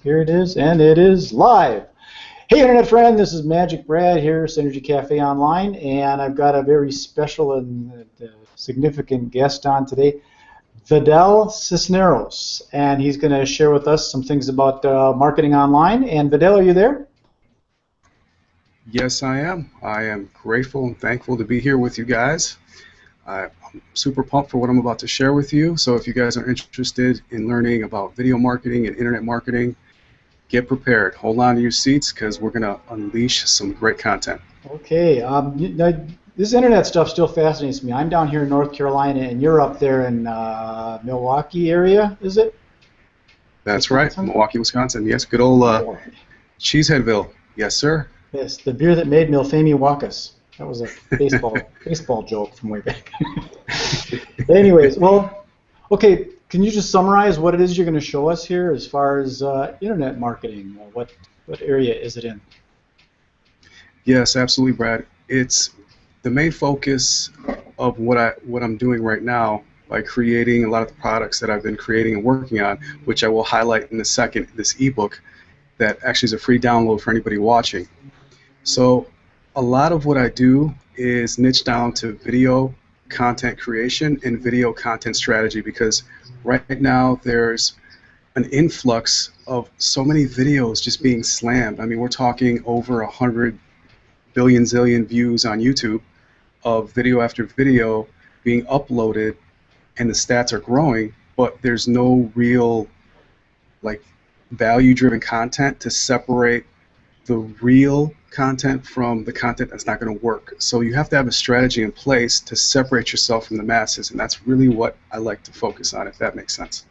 Here it is, and it is live. Hey, Internet friend, this is Magic Brad here, Synergy Cafe Online, and I've got a very special and significant guest on today, Vidal Cisneros, and he's going to share with us some things about marketing online. And Vidal, are you there? Yes, I am. I am grateful and thankful to be here with you guys. I'm super pumped for what I'm about to share with you. So if you guys are interested in learning about video marketing and internet marketing, get prepared. Hold on to your seats because we're going to unleash some great content. Okay. This internet stuff still fascinates me. I'm down here in North Carolina, and you're up there in Milwaukee area, is it? That's right, Milwaukee, Wisconsin. Yes, good old Cheeseheadville. Yes, sir. Yes, the beer that made Milfamy Wackus. That was a baseball joke from way back. Anyways, well, okay. Can you just summarize what it is you're going to show us here as far as internet marketing? What area is it in? Yes, absolutely, Brad. It's the main focus of what I'm doing right now by creating a lot of the products that I've been creating and working on, which I will highlight in a second. This ebook that actually is a free download for anybody watching. So a lot of what I do is niche down to video content creation and video content strategy, because right now there's an influx of so many videos just being slammed. I mean, we're talking over 100 billion zillion views on YouTube of video after video being uploaded, and the stats are growing, but there's no real value-driven content to separate the real content from the content that's not going to work. So you have to have a strategy in place to separate yourself from the masses, and that's really what I like to focus on, if that makes sense.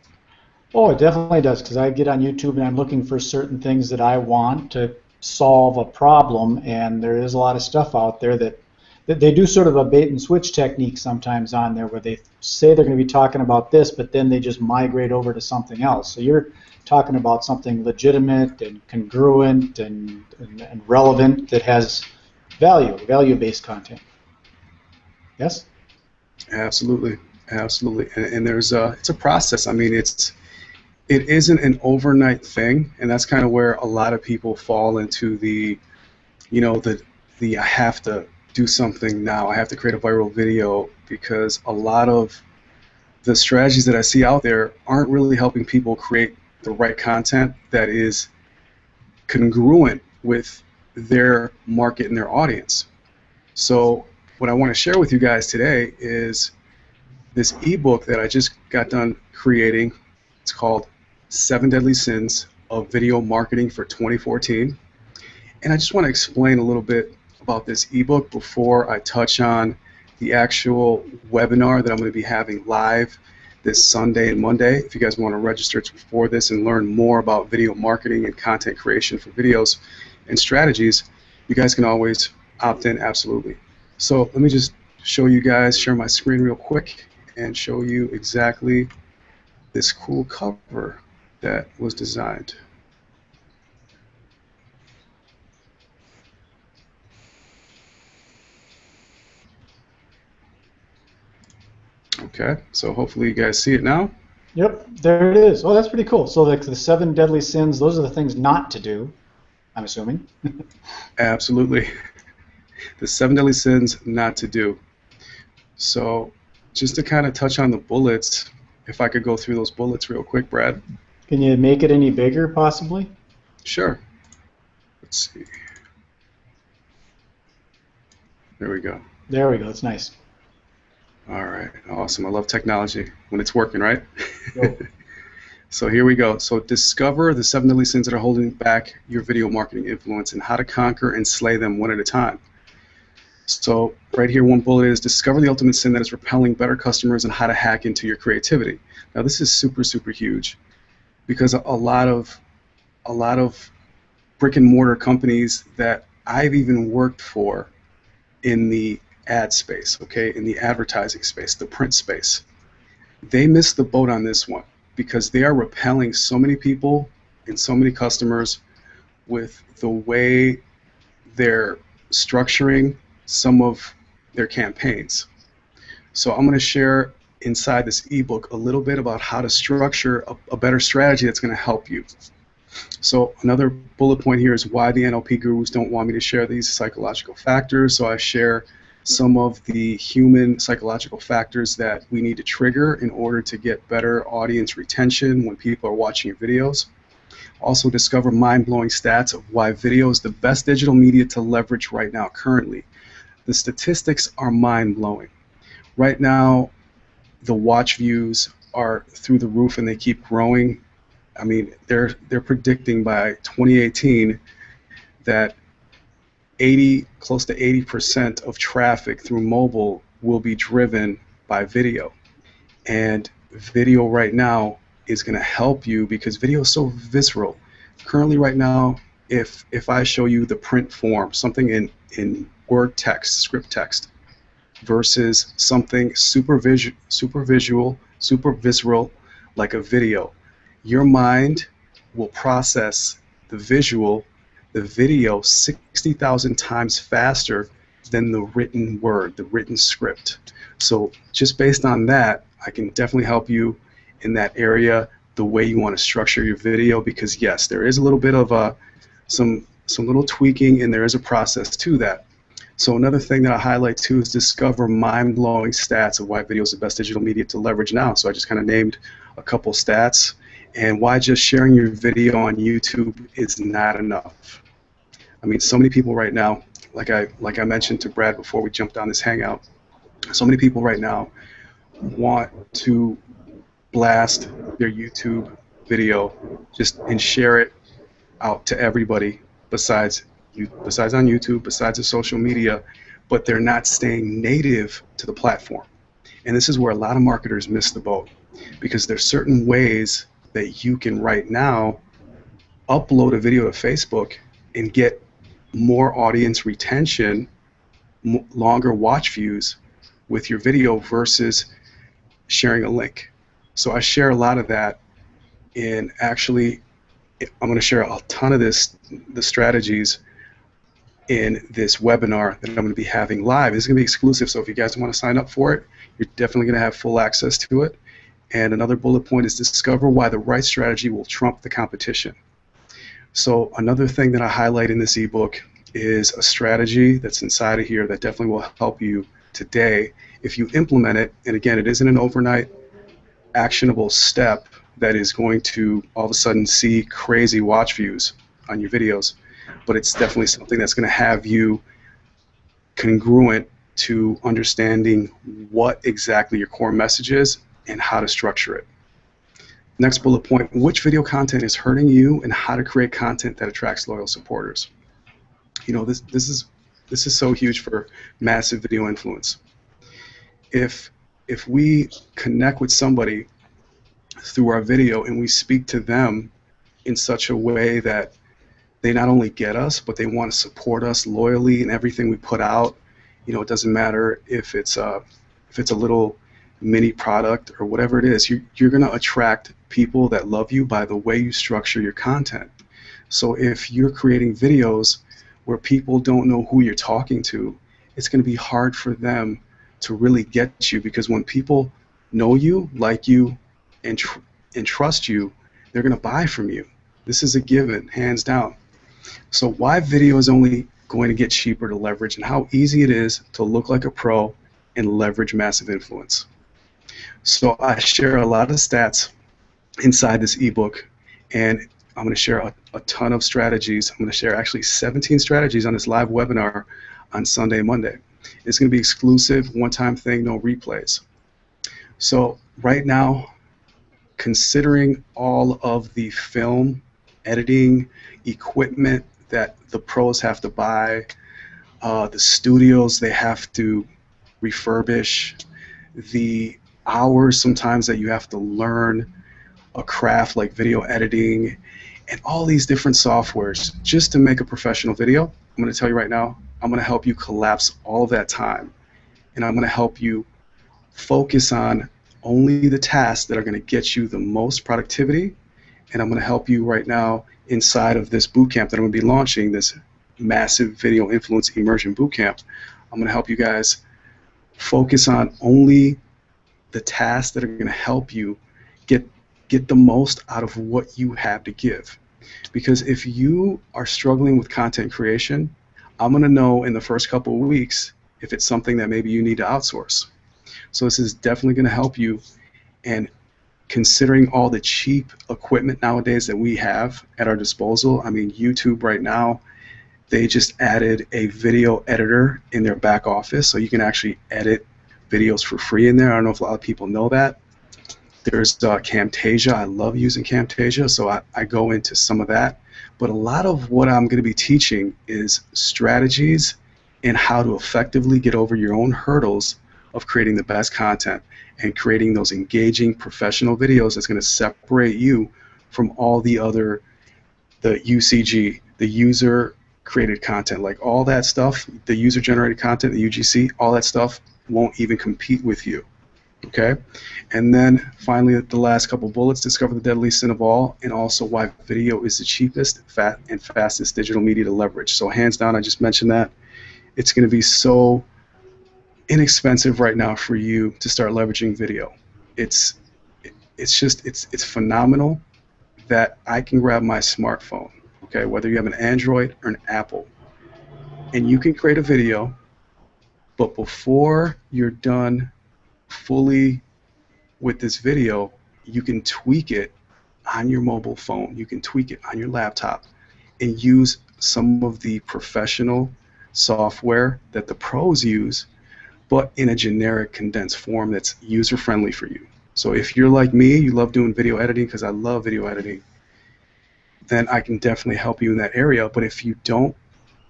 Oh, it definitely does, because I get on YouTube and I'm looking for certain things that I want to solve a problem, and there is a lot of stuff out there that they do sort of a bait and switch technique sometimes on there, where they say they're going to be talking about this, but then they just migrate over to something else. So you're talking about something legitimate and congruent and relevant that has value-based content. Yes? Absolutely, absolutely. And there's it's a process. I mean, it isn't an overnight thing, and that's kind of where a lot of people fall into the I have to do something now. I have to create a viral video, because a lot of the strategies that I see out there aren't really helping people create the right content that is congruent with their market and their audience. So what I want to share with you guys today is this ebook that I just got done creating. It's called 7 Deadly Sins of Video Marketing for 2014. And I just want to explain a little bit about this ebook before I touch on the actual webinar that I'm going to be having live this Sunday and Monday. If you guys want to register for this and learn more about video marketing and content creation for videos and strategies, you guys can always opt in, absolutely. So let me just show you guys, share my screen real quick, and show you exactly this cool cover that was designed. Okay, so hopefully you guys see it now. Yep, there it is. Oh, that's pretty cool. So the 7 deadly sins, those are the things not to do, I'm assuming. Absolutely. The 7 deadly sins not to do. So just to kind of touch on the bullets, if I could go through those bullets real quick, Brad. Can you make it any bigger, possibly? Sure. Let's see. There we go. There we go. That's nice. All right. Awesome. I love technology when it's working, right? Cool. So here we go. So discover the 7 deadly sins that are holding back your video marketing influence and how to conquer and slay them one at a time. So right here, one bullet is discover the ultimate sin that is repelling better customers and how to hack into your creativity. Now this is super, super huge, because a lot of brick and mortar companies that I've even worked for in the ad space, okay, in the advertising space, the print space, they missed the boat on this one, because they are repelling so many people and so many customers with the way they're structuring some of their campaigns. So I'm going to share inside this ebook a little bit about how to structure a better strategy that's going to help you. So another bullet point here is why the NLP gurus don't want me to share these psychological factors. So I share some of the human psychological factors that we need to trigger in order to get better audience retention when people are watching your videos. Also discover mind-blowing stats of why video is the best digital media to leverage right now currently. The statistics are mind-blowing. Right now, the watch views are through the roof and they keep growing. I mean, they're predicting by 2018 that close to 80% of traffic through mobile will be driven by video. And video right now is going to help you because video is so visceral. Currently right now, if I show you the print form, something in word text, script text, versus something super visual, super visceral, like a video, your mind will process the video 60,000 times faster than the written word, the written script. So just based on that, I can definitely help you in that area, the way you want to structure your video, because yes, there is a little bit of some little tweaking and there is a process to that. So another thing that I highlight too is discover mind-blowing stats of why video is the best digital media to leverage now. So I just kind of named a couple stats and why just sharing your video on YouTube is not enough. I mean, so many people right now, like I mentioned to Brad before we jumped on this hangout, so many people right now want to blast their YouTube video just and share it out to everybody besides on YouTube, besides the social media, but they're not staying native to the platform. And this is where a lot of marketers miss the boat, because there's certain ways that you can right now upload a video to Facebook and get more audience retention, longer watch views with your video versus sharing a link. So I share a lot of that, and actually I'm going to share a ton of the strategies in this webinar that I'm going to be having live. This is going to be exclusive, so if you guys want to sign up for it, you're definitely going to have full access to it. And another bullet point is discover why the right strategy will trump the competition. So another thing that I highlight in this ebook is a strategy that's inside of here that definitely will help you today if you implement it. And again, it isn't an overnight actionable step that is going to all of a sudden see crazy watch views on your videos, but it's definitely something that's going to have you congruent to understanding what exactly your core message is and how to structure it. Next bullet point, which video content is hurting you and how to create content that attracts loyal supporters. You know, this is so huge for massive video influence. If we connect with somebody through our video and we speak to them in such a way that they not only get us, but they want to support us loyally in everything we put out. You know, it doesn't matter if it's a little mini product or whatever it is. You're going to attract people that love you by the way you structure your content. So if you're creating videos where people don't know who you're talking to, it's going to be hard for them to really get you, because when people know you, like you, and trust you, they're going to buy from you. This is a given, hands down. So why video is only going to get cheaper to leverage, and how easy it is to look like a pro and leverage massive influence. So I share a lot of stats inside this ebook, and I'm going to share a ton of strategies. I'm going to share actually 17 strategies on this live webinar on Sunday and Monday. It's going to be exclusive, one-time thing, no replays. So right now, considering all of the film editing equipment that the pros have to buy, the studios they have to refurbish, the hours sometimes that you have to learn a craft like video editing, and all these different softwares just to make a professional video, I'm going to tell you right now, I'm going to help you collapse all of that time, and I'm going to help you focus on only the tasks that are going to get you the most productivity. And I'm going to help you right now inside of this bootcamp that I'm going to be launching, this massive video influence immersion bootcamp. I'm going to help you guys focus on only the tasks that are going to help you get the most out of what you have to give. Because if you are struggling with content creation, I'm going to know in the first couple of weeks if it's something that maybe you need to outsource. So this is definitely going to help you. And considering all the cheap equipment nowadays that we have at our disposal, I mean, YouTube right now, they just added a video editor in their back office, so you can actually edit videos for free in there. I don't know if a lot of people know that. There's Camtasia. I love using Camtasia, so I go into some of that. But a lot of what I'm going to be teaching is strategies and how to effectively get over your own hurdles of creating the best content and creating those engaging professional videos that's going to separate you from all the other, the UCG, the user created content, like all that stuff, the user generated content, the UGC, all that stuff won't even compete with you. Okay, and then finally, the last couple bullets: discover the deadly sin of all, and also why video is the cheapest, and fastest digital media to leverage. So hands down, I just mentioned that it's going to be so inexpensive right now for you to start leveraging video. It's phenomenal that I can grab my smartphone, okay, whether you have an Android or an Apple, and you can create a video, but before you're done fully with this video, you can tweak it on your mobile phone, you can tweak it on your laptop, and use some of the professional software that the pros use, but in a generic condensed form that's user-friendly for you. So if you're like me, you love doing video editing, because I love video editing, then I can definitely help you in that area. But if you don't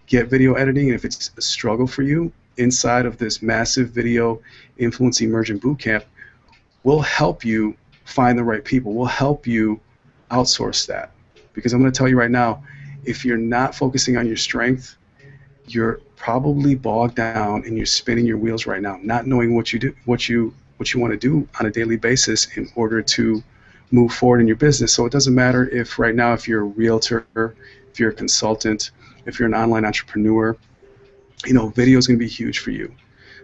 get video editing, and if it's a struggle for you, inside of this massive video influence emergent bootcamp, we'll help you find the right people. We'll help you outsource that. Because I'm going to tell you right now, if you're not focusing on your strength, you're probably bogged down and you're spinning your wheels right now, not knowing what you want to do on a daily basis in order to move forward in your business. So it doesn't matter if right now, if you're a realtor, if you're a consultant, if you're an online entrepreneur, you know, video is going to be huge for you.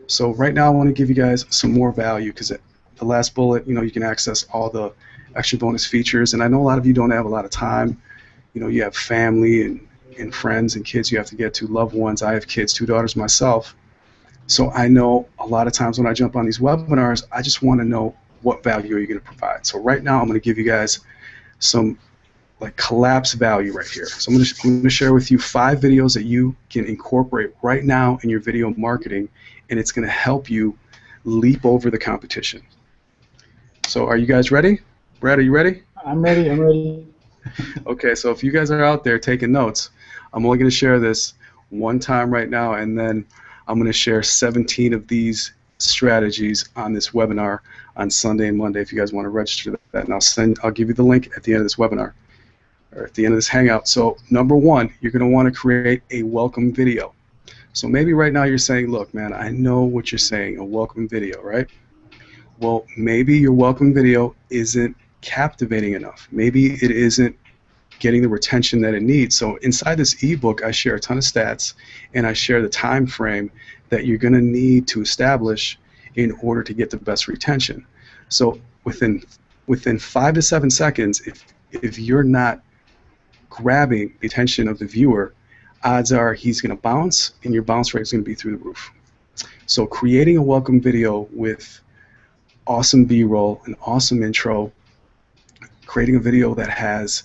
So right now I want to give you guys some more value, because the last bullet, you know, you can access all the extra bonus features. And I know a lot of you don't have a lot of time. You know, you have family and friends and kids you have to get to, loved ones. I have kids, 2 daughters myself. So I know a lot of times when I jump on these webinars, I just want to know what value are you going to provide. So right now I'm going to give you guys some like collapse value right here. So I'm going to share with you 5 videos that you can incorporate right now in your video marketing, and it's going to help you leap over the competition. So are you guys ready? Brad, are you ready? I'm ready. Okay, so if you guys are out there taking notes, I'm only going to share this one time right now, and then I'm going to share 17 of these strategies on this webinar on Sunday and Monday if you guys want to register that. And I'll give you the link at the end of this webinar, or at the end of this hangout. So number 1, you're going to want to create a welcome video. So maybe right now you're saying, look, man, I know what you're saying, a welcome video, right? Well, maybe your welcome video isn't captivating enough. Maybe it isn't getting the retention that it needs. So inside this ebook, I share a ton of stats, and I share the time frame that you're going to need to establish in order to get the best retention. So within 5 to 7 seconds, if you're not grabbing the attention of the viewer, odds are he's going to bounce, and your bounce rate is going to be through the roof. So creating a welcome video with awesome B-roll, an awesome intro, creating a video that has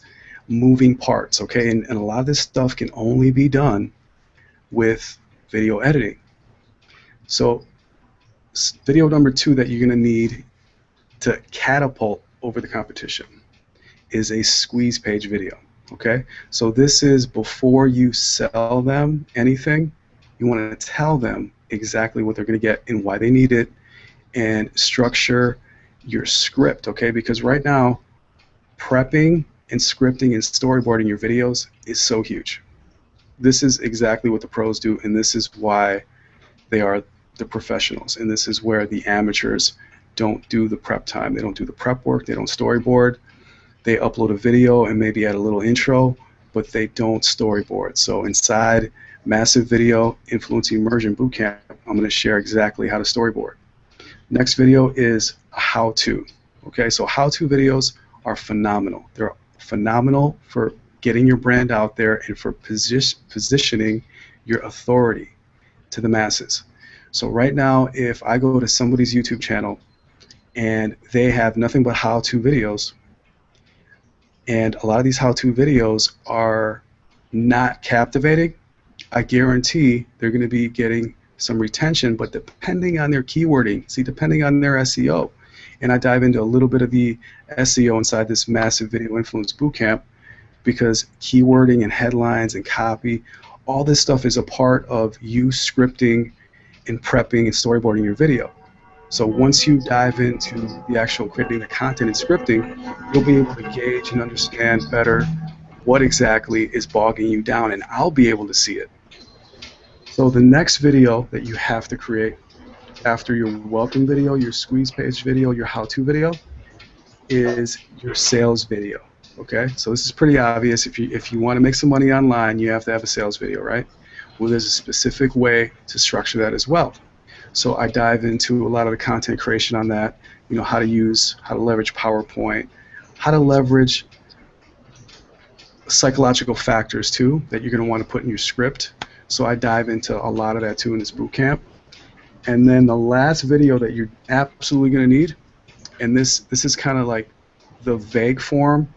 moving parts, okay? And a lot of this stuff can only be done with video editing. So video number 2 that you're going to need to catapult over the competition is a squeeze page video, okay? So this is before you sell them anything. You want to tell them exactly what they're going to get and why they need it, and structure your script, okay? Because right now, prepping and scripting and storyboarding your videos is so huge. This is exactly what the pros do, and this is why they are the professionals, and this is where the amateurs don't do the prep time. They don't do the prep work, they don't storyboard. They upload a video and maybe add a little intro, but they don't storyboard. So inside Massive Video Influence Immersion Bootcamp, I'm going to share exactly how to storyboard. Next video is a how-to. Okay, so how-to videos are phenomenal. They're phenomenal for getting your brand out there and for positioning your authority to the masses. So right now, if I go to somebody's YouTube channel and they have nothing but how-to videos, and a lot of these how-to videos are not captivating, I guarantee they're going to be getting some retention, but depending on their keywording, depending on their SEO, and I dive into a little bit of the SEO inside this massive video influence bootcamp, because keywording and headlines and copy, all this stuff is a part of you scripting and prepping and storyboarding your video. So once you dive into the actual creating the content and scripting, you'll be able to gauge and understand better what exactly is bogging you down, and I'll be able to see it. So the next video that you have to create after your welcome video, your squeeze page video, your how-to video, is your sales video. Okay, so this is pretty obvious. If you want to make some money online, you have to have a sales video, right? Well, there's a specific way to structure that as well. So I dive into a lot of the content creation on that. You know, how to leverage PowerPoint, how to leverage psychological factors too that you're going to want to put in your script. So I dive into a lot of that too in this boot camp. And then the last video that you're absolutely going to need, and this is kind of like the vague form,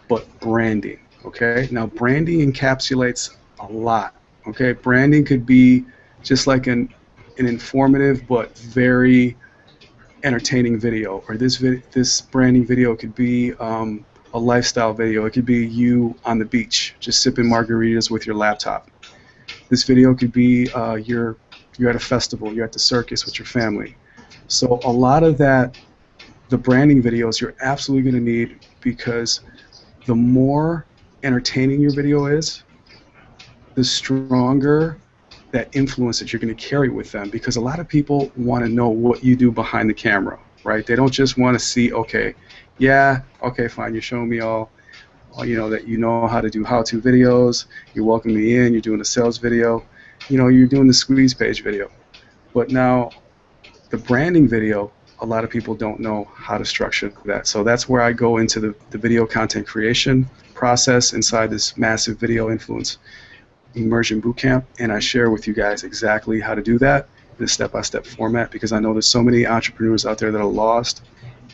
but branding. Okay, now branding encapsulates a lot. Okay, branding could be just like an informative but very entertaining video, or this branding video could be a lifestyle video. It could be you on the beach just sipping margaritas with your laptop. This video could be you're at a festival, you're at the circus with your family. So a lot of that, the branding videos, you're absolutely going to need, because the more entertaining your video is, the stronger that influence that you're going to carry with them, because a lot of people want to know what you do behind the camera, right? They don't just want to see, okay, yeah, okay, fine, you're showing me all you know, that you know how to do how-to videos, you're welcoming me in, you're doing a sales video, you know, you're doing the squeeze page video. But now the branding video, a lot of people don't know how to structure that. So that's where I go into the video content creation process inside this massive video influence immersion bootcamp, and I share with you guys exactly how to do that in a step-by-step format, because I know there's so many entrepreneurs out there that are lost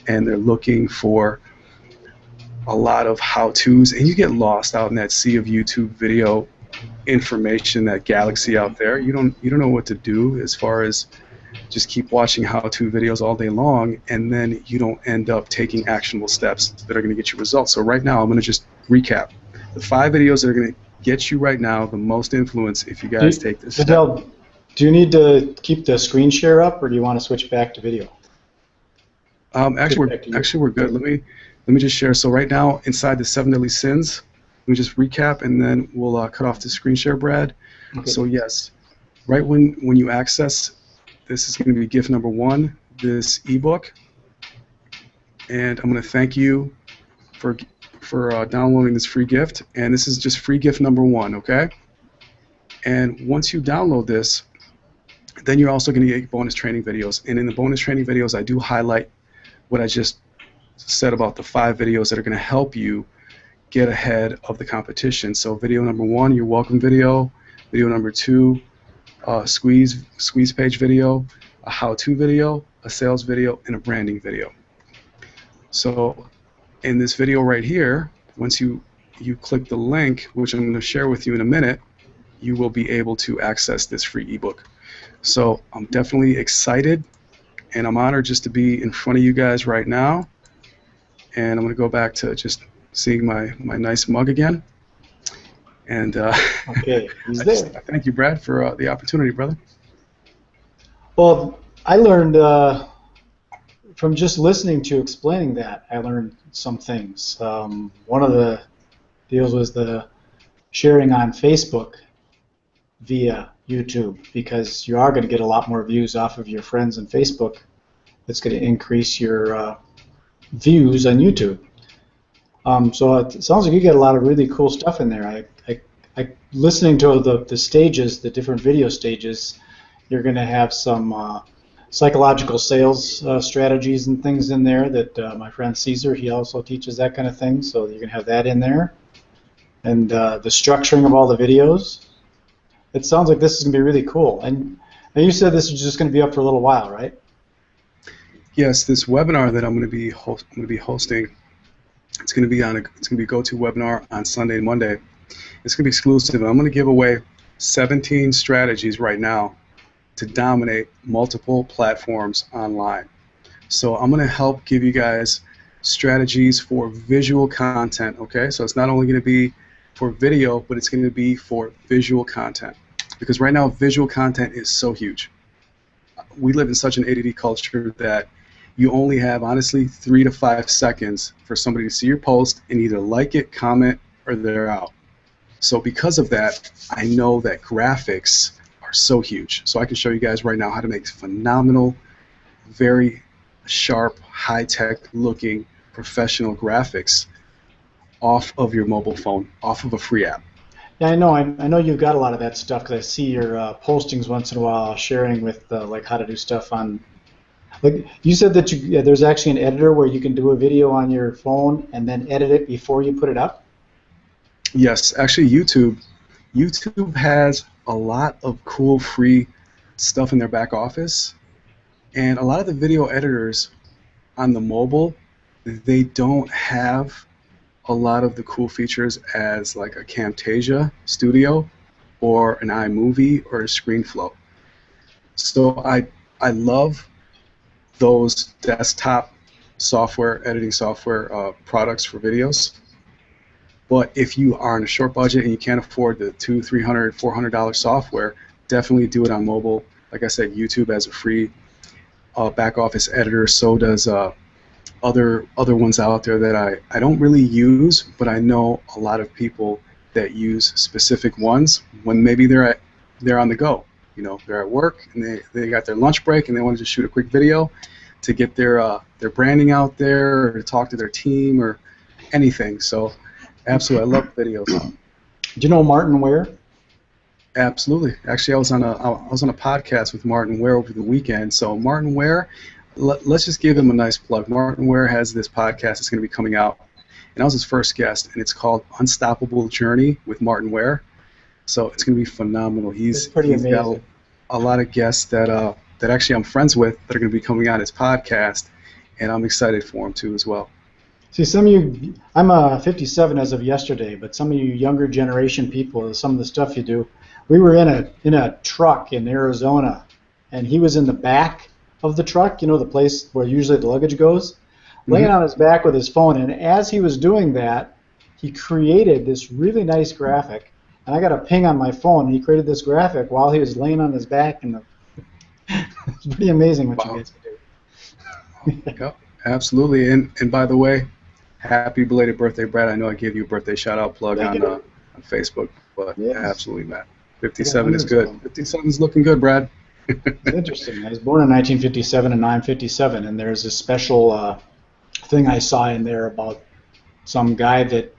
and they're looking for a lot of how-tos, and you get lost out in that sea of YouTube video information, that galaxy out there. You don't know what to do, as far as just keep watching how-to videos all day long, and then you don't end up taking actionable steps that are going to get you results. So right now I'm going to just recap the 5 videos that are going to get you right now the most influence if you guys take this step. Vidal, do you need to keep the screen share up, or do you want to switch back to video? Actually we're good. Let me just share. So right now, inside the 7 deadly sins, let me just recap, and then we'll cut off the screen share, Brad. Okay. So yes, right when you access, this is going to be gift number 1, this ebook, and I'm going to thank you for downloading this free gift, and this is just free gift number 1, okay? And once you download this, then you're also going to get bonus training videos, and in the bonus training videos, I do highlight what I just said about the 5 videos that are going to help you get ahead of the competition. So video number 1, your welcome video. Video number 2, squeeze page video, a how-to video, a sales video, and a branding video. So in this video right here, once you click the link, which I'm going to share with you in a minute, you will be able to access this free ebook. So I'm definitely excited, and I'm honored just to be in front of you guys right now. And I'm going to go back to just seeing my nice mug again. And okay, he's there. Thank you, Brad, for the opportunity, brother. Well, I learned from just listening to you explaining that, I learned some things. One of the deals was the sharing on Facebook via YouTube, because you are going to get a lot more views off of your friends on Facebook. It's going to increase your views on YouTube. So it sounds like you get a lot of really cool stuff in there. I listening to the stages, the different video stages, you're going to have some psychological sales strategies and things in there that my friend Caesar, he also teaches that kind of thing, so you're going to have that in there. and the structuring of all the videos. It sounds like this is going to be really cool. And you said this is just going to be up for a little while, right? Yes, this webinar that I'm going to be hosting, it's going to be GoToWebinar on Sunday and Monday. It's going to be exclusive. I'm going to give away 17 strategies right now to dominate multiple platforms online. So I'm going to help give you guys strategies for visual content, okay? So it's not only going to be for video, but it's going to be for visual content. Because right now, visual content is so huge. We live in such an ADD culture that you only have, honestly, 3 to 5 seconds for somebody to see your post and either like it, comment, or they're out. So because of that, I know that graphics are so huge. So I can show you guys right now how to make phenomenal, very sharp, high-tech looking professional graphics off of your mobile phone, off of a free app. Yeah, I know. I know you've got a lot of that stuff because I see your postings once in a while sharing with like how to do stuff on. Like you said that there's actually an editor where you can do a video on your phone and then edit it before you put it up. Yes, actually YouTube has a lot of cool free stuff in their back office, and a lot of the video editors on the mobile, they don't have a lot of the cool features as like a Camtasia Studio or an iMovie or a ScreenFlow. So I love those desktop software, editing software products for videos. But if you are on a short budget and you can't afford the $200, $300, $400 software, definitely do it on mobile. Like I said, YouTube has a free back office editor. So does other ones out there that I don't really use, but I know a lot of people that use specific ones when maybe they're on the go. You know, they're at work and they got their lunch break and they want to just shoot a quick video to get their branding out there or to talk to their team or anything. So absolutely, I love videos. Do you know Martin Ware? Absolutely. Actually, I was on a podcast with Martin Ware over the weekend. So Martin Ware, let's just give him a nice plug. Martin Ware has this podcast that's going to be coming out, and I was his first guest, and it's called Unstoppable Journey with Martin Ware. So it's going to be phenomenal. He's got a lot of guests that actually I'm friends with that are going to be coming on his podcast, and I'm excited for him too as well. See, some of you, I'm 57 as of yesterday, but some of you younger generation people, some of the stuff you do, we were in a truck in Arizona, and he was in the back of the truck, you know, the place where usually the luggage goes, laying on his back with his phone, and as he was doing that, he created this really nice graphic, and I got a ping on my phone, and he created this graphic while he was laying on his back, and it's pretty amazing what you guys can do. Yep, absolutely, and by the way, happy belated birthday, Brad. I know I gave you a birthday shout-out plug on Facebook, but yes. Absolutely, Matt. 57 is good. 57 is looking good, Brad. It's interesting. I was born in 1957, and I'm 57, and there's a special thing I saw in there about some guy that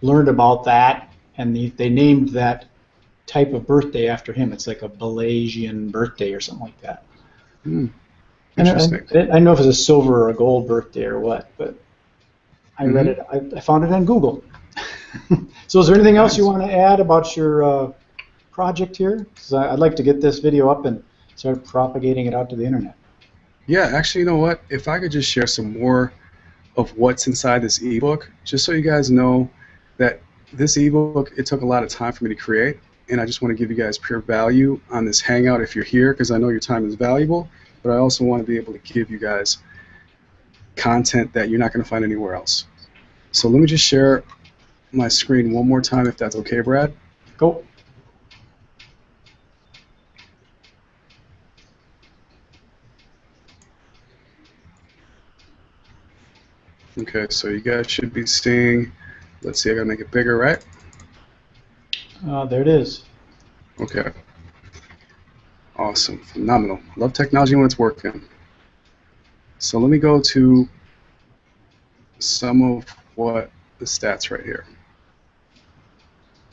learned about that, and they named that type of birthday after him. It's like a Belagian birthday or something like that. Interesting. I don't know if it's a silver or a gold birthday or what, but I read it. I found it on Google. So is there anything else you want to add about your project here? Because I'd like to get this video up and start propagating it out to the internet. Yeah, actually, you know what? If I could just share some more of what's inside this ebook, just so you guys know that this ebook, it took a lot of time for me to create, and I just want to give you guys pure value on this hangout if you're here, because I know your time is valuable, but I also want to be able to give you guys content that you're not going to find anywhere else. So let me just share my screen one more time, if that's okay, Brad. Go. Okay, so you guys should be seeing, let's see, I gotta make it bigger, right? There it is. Okay. Awesome, phenomenal. Love technology when it's working. So let me go to some of what the stats right here.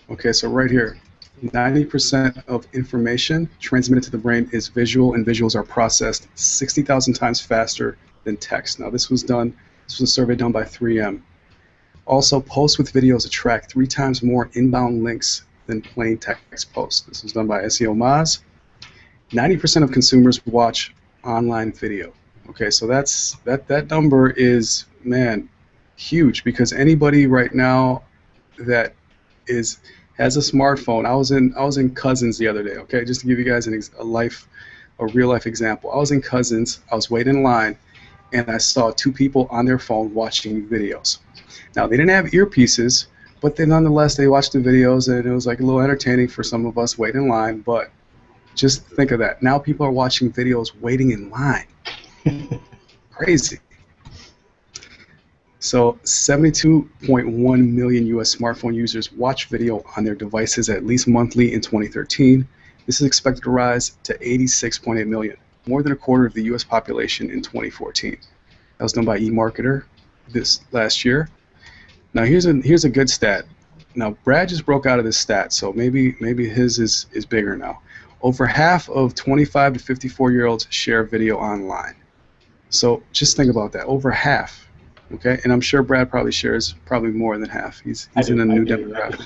Okay, so right here, 90% of information transmitted to the brain is visual, and visuals are processed 60,000 times faster than text. Now this was a survey done by 3M. Also, posts with videos attract 3 times more inbound links than plain text posts. This was done by SEO Moz. 90% of consumers watch online video. Okay, so that number is, man, huge, because anybody right now that has a smartphone. I was in Cousins the other day. Okay, just to give you guys a real life example. I was in Cousins. I was waiting in line, and I saw 2 people on their phone watching videos. Now, they didn't have earpieces, but nonetheless they watched the videos, and it was like a little entertaining for some of us waiting in line. But just think of that. Now people are watching videos waiting in line. Crazy. So 72.1 million U.S. smartphone users watch video on their devices at least monthly in 2013. This is expected to rise to 86.8 million, more than a quarter of the U.S. population in 2014. That was done by eMarketer this last year. Now here's a good stat. Now Brad just broke out of this stat, so maybe his is bigger now. Over half of 25 to 54-year-olds share video online. So just think about that. Over half. Okay, and I'm sure Brad probably shares more than half. He's in a new demographic.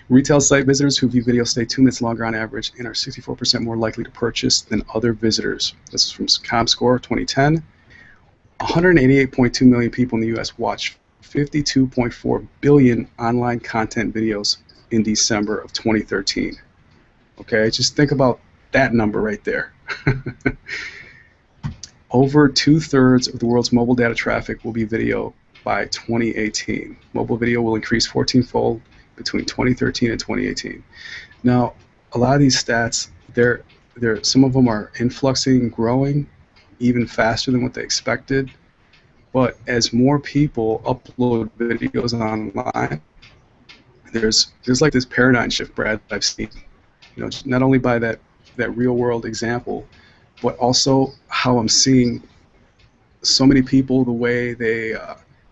Retail site visitors who view video stay 2 minutes longer on average and are 64% more likely to purchase than other visitors. This is from ComScore 2010. 188.2 million people in the U.S. watched 52.4 billion online content videos in December of 2013. Okay, just think about that number right there. Over 2/3 of the world's mobile data traffic will be video by 2018. Mobile video will increase 14-fold between 2013 and 2018. Now, a lot of these stats, some of them are influxing, growing even faster than what they expected. But as more people upload videos online, there's like this paradigm shift, Brad, that I've seen. You know, not only by that real world example, but also how I'm seeing so many people, the way they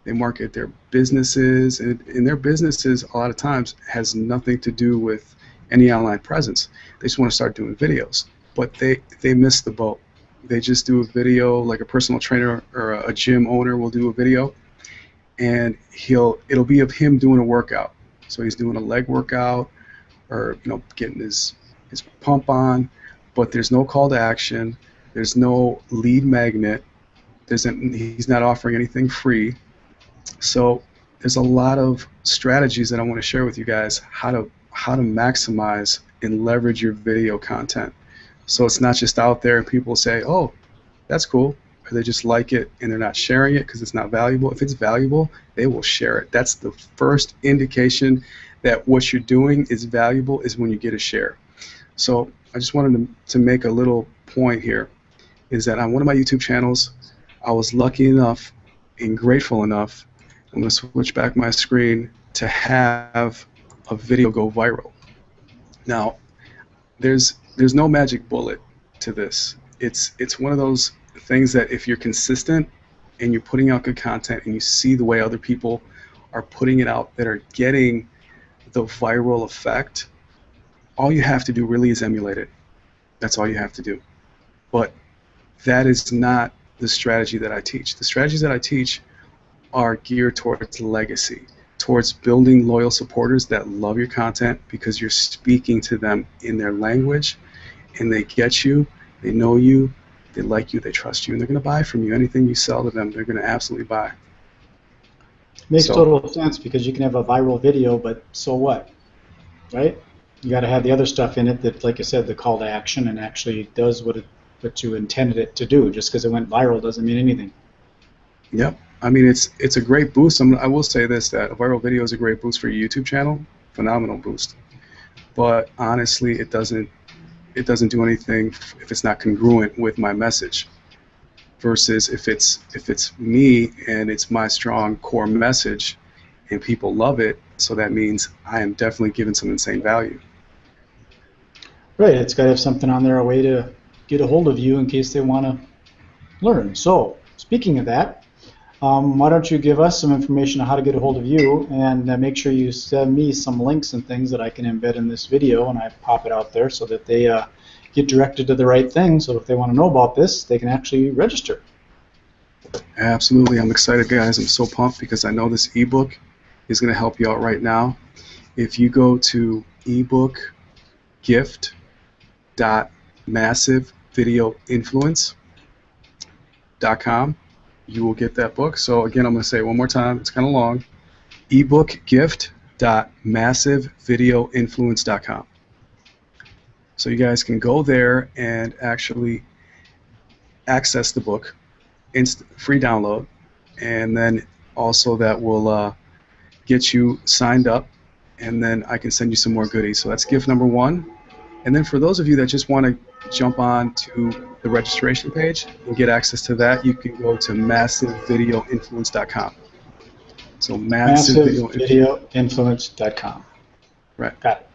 market their businesses, and their businesses a lot of times has nothing to do with any online presence. They just want to start doing videos, but they miss the boat. They just do a video, like a personal trainer or a gym owner will do a video, and it'll be of him doing a workout. So he's doing a leg workout, or getting his pump on, but there's no call to action. There's no lead magnet. He's not offering anything free. So there's a lot of strategies that I want to share with you guys, how to maximize and leverage your video content. So it's not just out there and people say, oh, that's cool, or they just like it and they're not sharing it because it's not valuable. If it's valuable, they will share it. That's the first indication that what you're doing is valuable, is when you get a share. So I just wanted to make a little point here, is that on one of my YouTube channels, I was lucky enough and grateful enough, I'm going to switch back my screen, to have a video go viral. Now, there's no magic bullet to this. It's one of those things that if you're consistent and you're putting out good content and you see the way other people are putting it out that are getting the viral effect, all you have to do really is emulate it. That's all you have to do. But that is not the strategy that I teach. The strategies that I teach are geared towards legacy, towards building loyal supporters that love your content because you're speaking to them in their language, and they get you, they know you, they like you, they trust you, and they're going to buy from you. Anything you sell to them, they're going to absolutely buy. Makes total sense, because you can have a viral video, but so what, right? You got to have the other stuff in it that, like I said, the call to action, and actually does what you intended it to do. Just because it went viral doesn't mean anything. Yep. I mean, it's a great boost. I will say this, that a viral video is a great boost for your YouTube channel, phenomenal boost. But honestly, it doesn't do anything if it's not congruent with my message. Versus if it's me and it's my strong core message, and people love it, so that means I am definitely giving some insane value. Right. It's got to have something on there, a way to get a hold of you in case they want to learn. So, speaking of that, why don't you give us some information on how to get a hold of you, and make sure you send me some links and things that I can embed in this video, and I pop it out there so that they get directed to the right thing. So if they want to know about this, they can actually register. Absolutely. I'm excited, guys. I'm so pumped because I know this ebook is going to help you out right now. If you go to ebookgift.massivevideoinfluence.com, you will get that book. So again, I'm going to say it one more time. It's kind of long. ebookgift.massivevideoinfluence.com. So you guys can go there and actually access the book, free download, and then also that will get you signed up, and then I can send you some more goodies. So that's gift number one. And then for those of you that just want to jump on to the registration page and get access to that, you can go to massivevideoinfluence.com. So massivevideoinfluence.com. Right. Got it.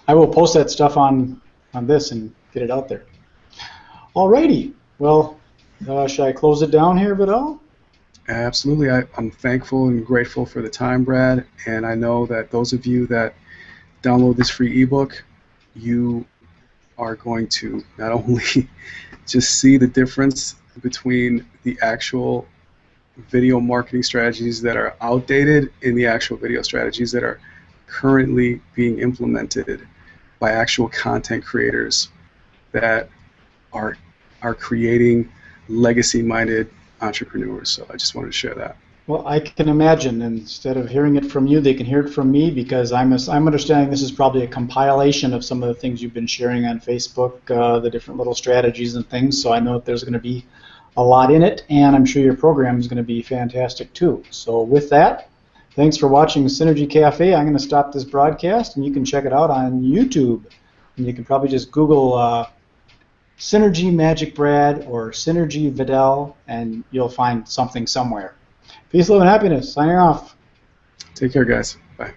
I will post that stuff on this and get it out there. Alrighty. Well, should I close it down here, Vidal? Absolutely. I'm thankful and grateful for the time, Brad. And I know that those of you that download this free ebook, you are going to not only just see the difference between the actual video marketing strategies that are outdated and the actual video strategies that are currently being implemented by actual content creators that are creating legacy-minded entrepreneurs. So I just wanted to share that. Well, I can imagine. Instead of hearing it from you, they can hear it from me, because I'm understanding this is probably a compilation of some of the things you've been sharing on Facebook, the different little strategies and things. So I know that there's going to be a lot in it, and I'm sure your program is going to be fantastic too. So with that, thanks for watching Synergy Cafe. I'm going to stop this broadcast, and you can check it out on YouTube. And you can probably just Google Synergy Magic Brad or Synergy Vidal, and you'll find something somewhere. Peace, love, and happiness. Signing off. Take care, guys. Bye.